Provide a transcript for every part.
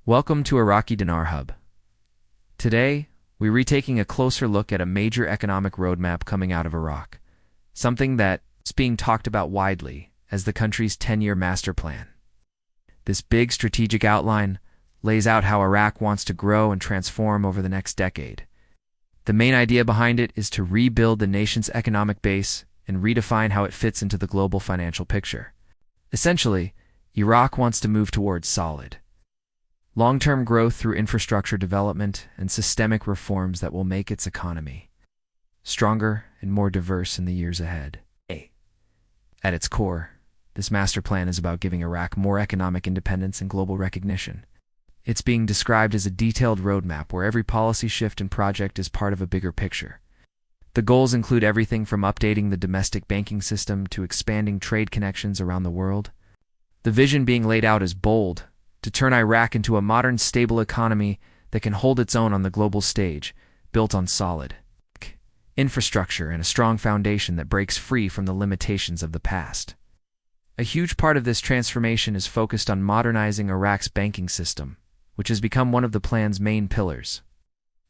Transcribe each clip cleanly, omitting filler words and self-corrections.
Welcome to IRAQI Dinar Hub. Today, we're retaking a closer look at a major economic roadmap coming out of Iraq, something that's being talked about widely as the country's 10-year master plan. This big strategic outline lays out how Iraq wants to grow and transform over the next decade. The main idea behind it is to rebuild the nation's economic base and redefine how it fits into the global financial picture. Essentially, Iraq wants to move towards solid, long-term growth through infrastructure development and systemic reforms that will make its economy stronger and more diverse in the years ahead. At its core, this master plan is about giving Iraq more economic independence and global recognition. It's being described as a detailed roadmap where every policy shift and project is part of a bigger picture. The goals include everything from updating the domestic banking system to expanding trade connections around the world. The vision being laid out is bold: to turn Iraq into a modern, stable economy that can hold its own on the global stage, built on solid infrastructure and a strong foundation that breaks free from the limitations of the past. A huge part of this transformation is focused on modernizing Iraq's banking system, which has become one of the plan's main pillars.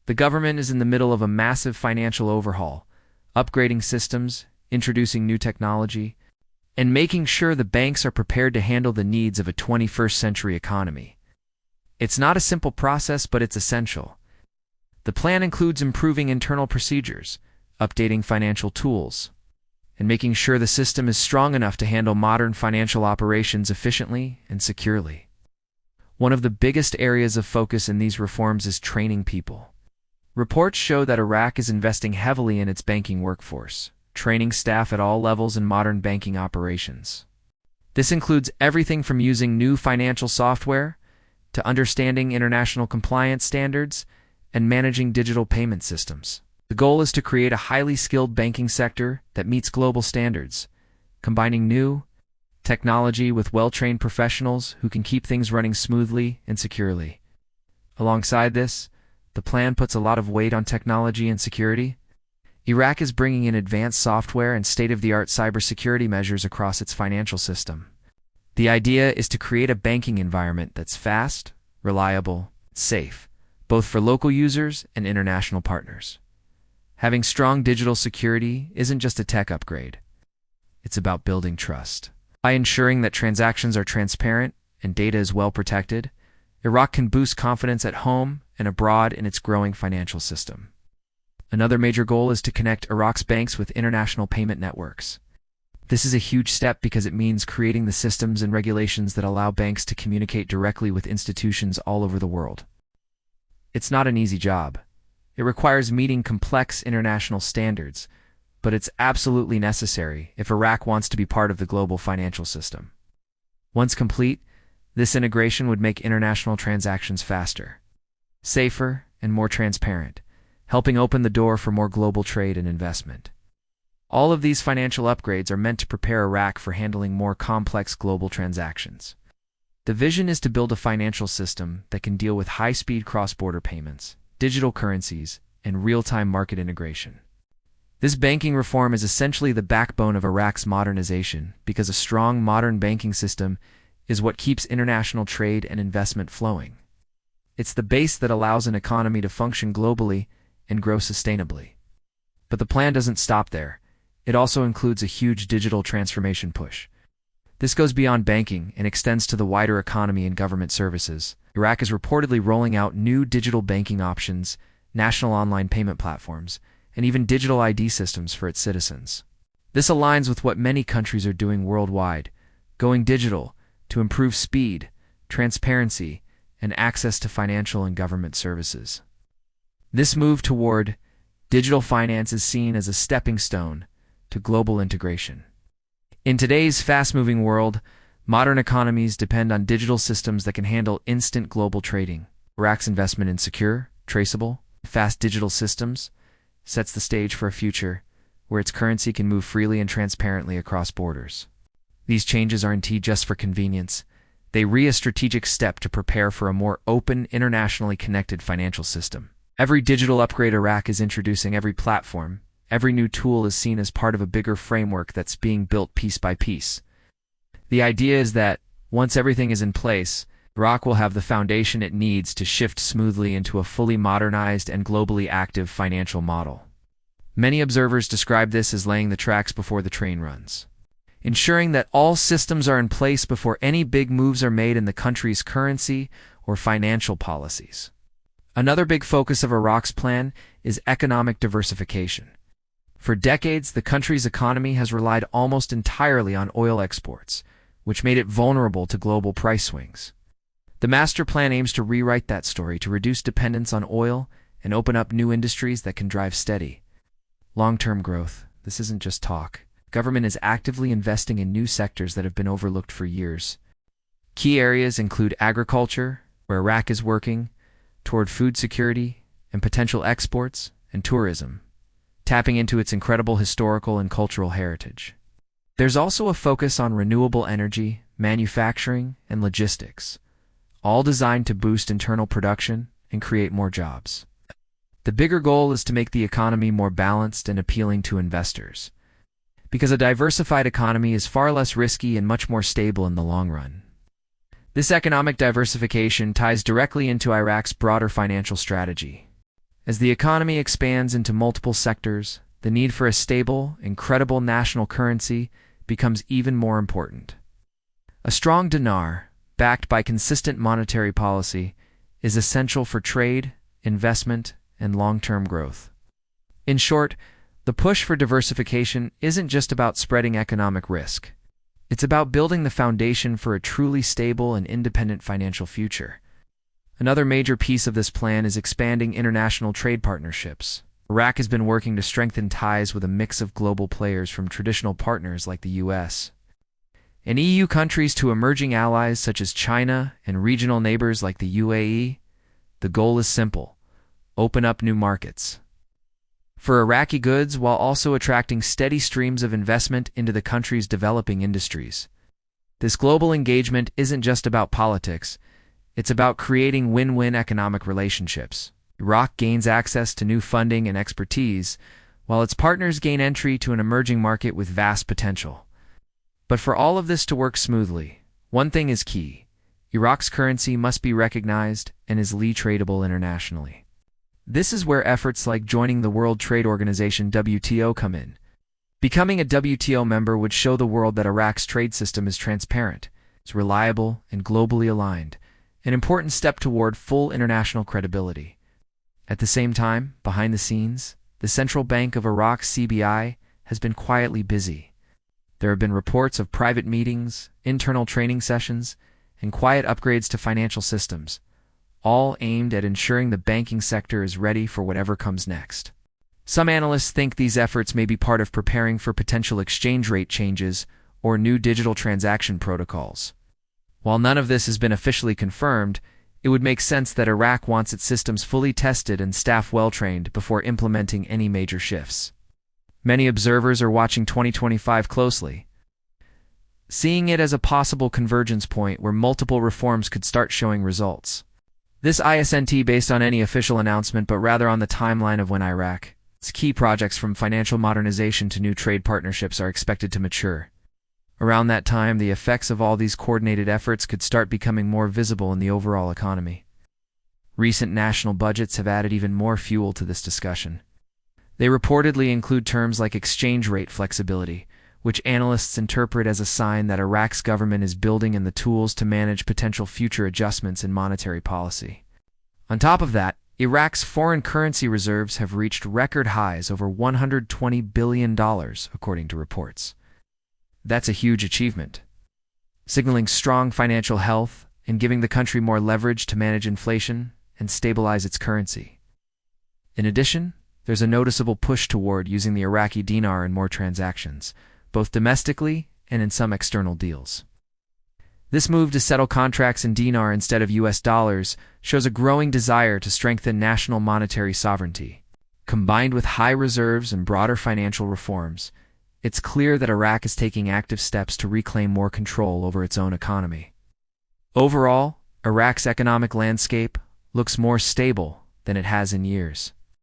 The government is in the middle of a massive financial overhaul, upgrading systems, introducing new technology, and making sure the banks are prepared to handle the needs of a 21st century economy. It's not a simple process, but it's essential. The plan includes improving internal procedures, updating financial tools, and making sure the system is strong enough to handle modern financial operations efficiently and securely. One of the biggest areas of focus in these reforms is training people. Reports show that Iraq is investing heavily in its banking workforce, training staff at all levels in modern banking operations. This includes everything from using new financial software to understanding international compliance standards and managing digital payment systems. The goal is to create a highly skilled banking sector that meets global standards, combining new technology with well-trained professionals who can keep things running smoothly and securely. Alongside this, the plan puts a lot of weight on technology and security. Iraq is bringing in advanced software and state-of-the-art cybersecurity measures across its financial system. The idea is to create a banking environment that's fast, reliable, safe, both for local users and international partners. Having strong digital security isn't just a tech upgrade. It's about building trust. By ensuring that transactions are transparent and data is well protected, Iraq can boost confidence at home and abroad in its growing financial system. Another major goal is to connect Iraq's banks with international payment networks. This is a huge step because it means creating the systems and regulations that allow banks to communicate directly with institutions all over the world. It's not an easy job. It requires meeting complex international standards, but it's absolutely necessary if Iraq wants to be part of the global financial system. Once complete, this integration would make international transactions faster, safer, and more transparent, helping open the door for more global trade and investment. All of these financial upgrades are meant to prepare Iraq for handling more complex global transactions. The vision is to build a financial system that can deal with high-speed cross-border payments, digital currencies, and real-time market integration. This banking reform is essentially the backbone of Iraq's modernization because a strong modern banking system is what keeps international trade and investment flowing. It's the base that allows an economy to function globally and grow sustainably. But the plan doesn't stop there. It also includes a huge digital transformation push. This goes beyond banking and extends to the wider economy and government services. Iraq is reportedly rolling out new digital banking options, national online payment platforms, and even digital ID systems for its citizens. This aligns with what many countries are doing worldwide, going digital to improve speed, transparency, and access to financial and government services. This move toward digital finance is seen as a stepping stone to global integration. In today's fast-moving world, modern economies depend on digital systems that can handle instant global trading. Iraq's investment in secure, traceable, fast digital systems sets the stage for a future where its currency can move freely and transparently across borders. These changes aren't just for convenience. They are a strategic step to prepare for a more open, internationally connected financial system. Every digital upgrade Iraq is introducing, every platform, every new tool is seen as part of a bigger framework that's being built piece by piece. The idea is that once everything is in place, Iraq will have the foundation it needs to shift smoothly into a fully modernized and globally active financial model. Many observers describe this as laying the tracks before the train runs, ensuring that all systems are in place before any big moves are made in the country's currency or financial policies. Another big focus of Iraq's plan is economic diversification. For decades, the country's economy has relied almost entirely on oil exports, which made it vulnerable to global price swings. The master plan aims to rewrite that story to reduce dependence on oil and open up new industries that can drive steady, long-term growth. This isn't just talk. Government is actively investing in new sectors that have been overlooked for years. Key areas include agriculture, where Iraq is working toward food security and potential exports, and tourism, tapping into its incredible historical and cultural heritage. There's also a focus on renewable energy, manufacturing, and logistics, all designed to boost internal production and create more jobs. The bigger goal is to make the economy more balanced and appealing to investors, because a diversified economy is far less risky and much more stable in the long run. This economic diversification ties directly into Iraq's broader financial strategy. As the economy expands into multiple sectors, the need for a stable and credible national currency becomes even more important. A strong dinar, backed by consistent monetary policy, is essential for trade, investment, and long-term growth. In short, the push for diversification isn't just about spreading economic risk. It's about building the foundation for a truly stable and independent financial future. Another major piece of this plan is expanding international trade partnerships. Iraq has been working to strengthen ties with a mix of global players, from traditional partners like the US and EU countries to emerging allies such as China and regional neighbors like the UAE. The goal is simple: open up new markets for Iraqi goods while also attracting steady streams of investment into the country's developing industries. This global engagement isn't just about politics, it's about creating win-win economic relationships. Iraq gains access to new funding and expertise, while its partners gain entry to an emerging market with vast potential. But for all of this to work smoothly, one thing is key: Iraq's currency must be recognized and is tradable internationally. This is where efforts like joining the World Trade Organization (WTO) come in. Becoming a WTO member would show the world that Iraq's trade system is transparent, it's reliable, and globally aligned, an important step toward full international credibility. At the same time, behind the scenes, the Central Bank of Iraq (CBI) has been quietly busy. There have been reports of private meetings, internal training sessions, and quiet upgrades to financial systems, all aimed at ensuring the banking sector is ready for whatever comes next. Some analysts think these efforts may be part of preparing for potential exchange rate changes or new digital transaction protocols. While none of this has been officially confirmed, it would make sense that Iraq wants its systems fully tested and staff well-trained before implementing any major shifts. Many observers are watching 2025 closely, seeing it as a possible convergence point where multiple reforms could start showing results. This isn't based on any official announcement, but rather on the timeline of when Iraq's key projects, from financial modernization to new trade partnerships, are expected to mature. Around that time, the effects of all these coordinated efforts could start becoming more visible in the overall economy. Recent national budgets have added even more fuel to this discussion. They reportedly include terms like exchange rate flexibility, which analysts interpret as a sign that Iraq's government is building in the tools to manage potential future adjustments in monetary policy. On top of that, Iraq's foreign currency reserves have reached record highs, over $120 billion, according to reports. That's a huge achievement, signaling strong financial health and giving the country more leverage to manage inflation and stabilize its currency. In addition, there's a noticeable push toward using the Iraqi dinar in more transactions, both domestically and in some external deals. This move to settle contracts in dinar instead of US dollars shows a growing desire to strengthen national monetary sovereignty. Combined with high reserves and broader financial reforms, it's clear that Iraq is taking active steps to reclaim more control over its own economy. Overall, Iraq's economic landscape looks more stable than it has in years.